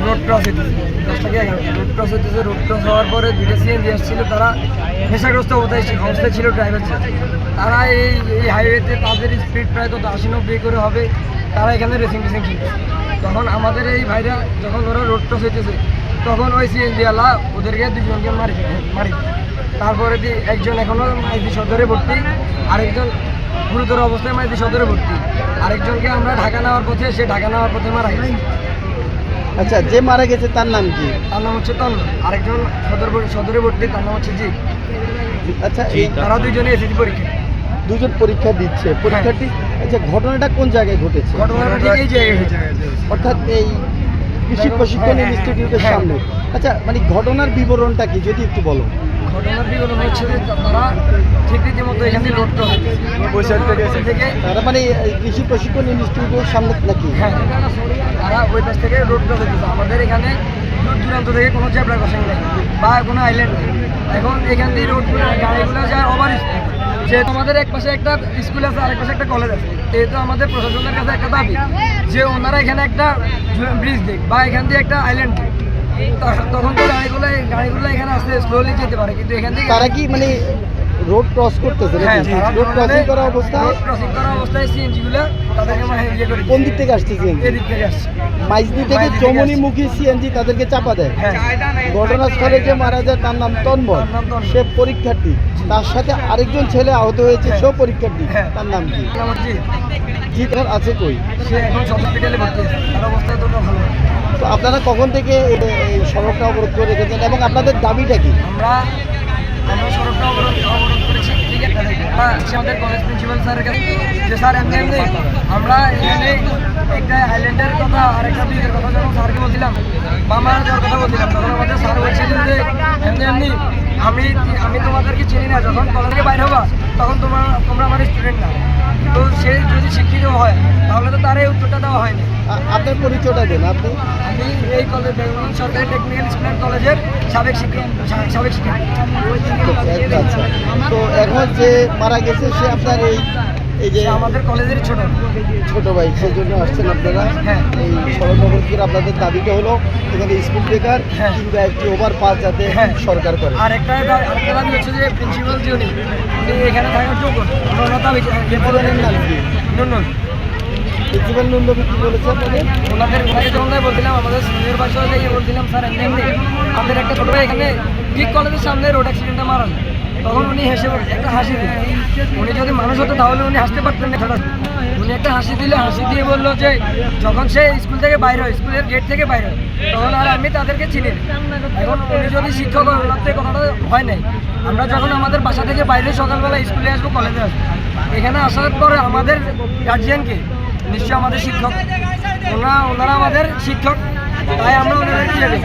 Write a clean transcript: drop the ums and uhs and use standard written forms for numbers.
Road cross হইতেছে 10টা 11টা road cross হইতেছে। রোড ক্রস হওয়ার পরে দুইটা সিএনজি আসছিল, তারা নেশাগ্রস্ত অবস্থায় ছিল ড্রাইভার ছিল। তারা এই হাইওয়েতে তাদের স্পিড প্রায় কত 80-90 করে হবে, তারা এখানে রেসিং খেলছে। তখন আমাদের এই ভাইরা যখন ওরা রোড ক্রস হইতেছে তখন ওই সিএনজিওয়ালা ওদেরকে দুজনকে মারি। তারপরে একজন এখনও মাইতি সদরে ভর্তি, আরেকজন গুরুতর অবস্থায় মাইতি সদরে ভর্তি। আরেকজনকে আমরা ঢাকা নেওয়ার পথে মারা গেছে। আচ্ছা, যে মারা গেছে তার নাম কি? তার নাম হচ্ছে তন্ন। আরেকজন সদরে ভর্তি, তার নাম হচ্ছে জি। আচ্ছা, তারা দুইজনে এসএসসি পরীক্ষা দুজন পরীক্ষা দিচ্ছে। পরীক্ষাটি আচ্ছা, ঘটনাটা কোন জায়গায় ঘটেছে? ঘটনাটা ঠিক এই জায়গায় হয়েছে, অর্থাৎ এই কৃষি প্রশিক্ষণ ইনস্টিটিউটের সামনে। আচ্ছা, মানে ঘটনার বিবরণটা কি যদি একটু বলো। ঘটনার বিবরণ হচ্ছে যে তারা ঠিক রীতিমতো এখানে রোড থেকে তারা মানে কৃষি প্রশিক্ষণ ইনস্টিটিউটের সামনে নাকি? হ্যাঁ, তারা ওই পাশ থেকে রোড ক্রস হইতেছে। আমাদের এখানে দূর দূরান্ত থেকে কোনো জ্যাবরা ক্রসিং নেই বা কোনো আইল্যান্ড নেই। এখন এখান দিয়ে রোডগুলো গাড়িগুলো যায় ওভার স্পিড। যেহেতু আমাদের এক পাশে একটা স্কুল আছে, আরেক পাশে একটা কলেজ আছে, যেহেতু আমাদের প্রশাসনের কাছে একটা দাবি যে ওনারা এখানে একটা ব্রিজ দিক বা এখান দিয়ে একটা আইল্যান্ড দিক। তখন তো গাড়িগুলো এখানে আসতে স্লোলি যেতে পারে, কিন্তু এখান থেকে তারা কি মানে রোড ক্রস করতেছে? হ্যাঁ, রোড ক্রসিং করা অবস্থায় সিএনজিগুলো তাদেরকে ইয়ে করে কোন দিক থেকে আসছে সিএনজি? এদিক থেকে আসছে। মাইজদি থেকে চমনিমুখী সিএনজি তাদেরকে চাপা দেয়। হ্যাঁ, ঘটনাস্থলে যে মারা যায় তার নাম তন্ময়, সে পরীক্ষার্থী। তার সাথে আরেকজন ছেলে আহত হয়েছে, সেও পরীক্ষার্থী। তার নাম কি? জিৎ আছে কই? সে এখন হসপিটালে ভর্তি আছে, তার অবস্থা তো ভালো না। তো আপনারা কখন থেকে এই সড়কটা অবরোধ করে রেখেছেন এবং আপনাদের দাবিটা কি? আমরা সড়কটা অবরোধ করেছি। ঠিক আছে, আমাদের কলেজ প্রিন্সিপাল স্যারের কাছে যে স্যার এমনি আমরা এখানে একটা আইল্যান্ডের কথা আর একটা ব্রিজের কথা যখন স্যারকে বলছিলাম বা আমরা যার কথা বলছিলাম, তখন আমাদের স্যার বলছিলেন যে এমনি আমি তোমাদেরকে চিনি না, যখন কলেজ থেকে বাইরে হবা তখন তোমরা আমার স্টুডেন্ট না। তো সে যদি শিক্ষিত হয় তাহলে তো তার এই উত্তরটা দেওয়া হয়নি। আপনার পরিচয়টা দেন। আপনি? আমি এই কলেজ বেঙ্গল সরকারি টেকনিক্যাল স্কুল অ্যান্ড কলেজের সাবেক শিক্ষক। আচ্ছা, তো এখন যে মারা গেছে সে আপনার এই যে আমাদের কলেজের ছোট ভাই, সেই জন্য আসছেন আপনারা? হ্যাঁ, এই সড়ক অবরোধের আপনাদের দাবিটা হলো এখানে স্কুল বেকার কিংবা একটি ওভারপাস যাতে সরকার করে। আর একটা দাবি হচ্ছে যে প্রিন্সিপাল যে উনি এখানে থাকার যোগ্য। প্রিন্সিপালের নাম কি? প্রিন্সিপাল নন্দী কি বলেছে আপনাদের? ওনাকে যখন বলছিলাম আমাদের সিনিয়র বাসায় বলছিলাম স্যার এমনি আমাদের একটা ছোটো ভাই এখানে ঠিক কলেজের সামনে রোড অ্যাক্সিডেন্টে মারা যায়, তখন উনি হেসে একটা হাসি দিলেন। উনি যদি মানুষ হতো তাহলে উনি হাসতে পারতেন না। উনি একটা হাসি দিয়ে বললো যে যখন সে স্কুল থেকে বাইরে হয়, স্কুলের গেট থেকে বাইরে হয়, তখন আর আমি তাদেরকে চিনি না। এখন উনি যদি শিক্ষক হয়, ওনার তো কথাটা হয় নাই। আমরা যখন আমাদের বাসা থেকে বাইরে সকালবেলা স্কুলে আসবো, কলেজে আসবো, এখানে আসার পরে আমাদের গার্জিয়ানকে নিশ্চয় আমাদের শিক্ষক, ওনারা আমাদের শিক্ষক, তাই আমরা ওনারা কি জানি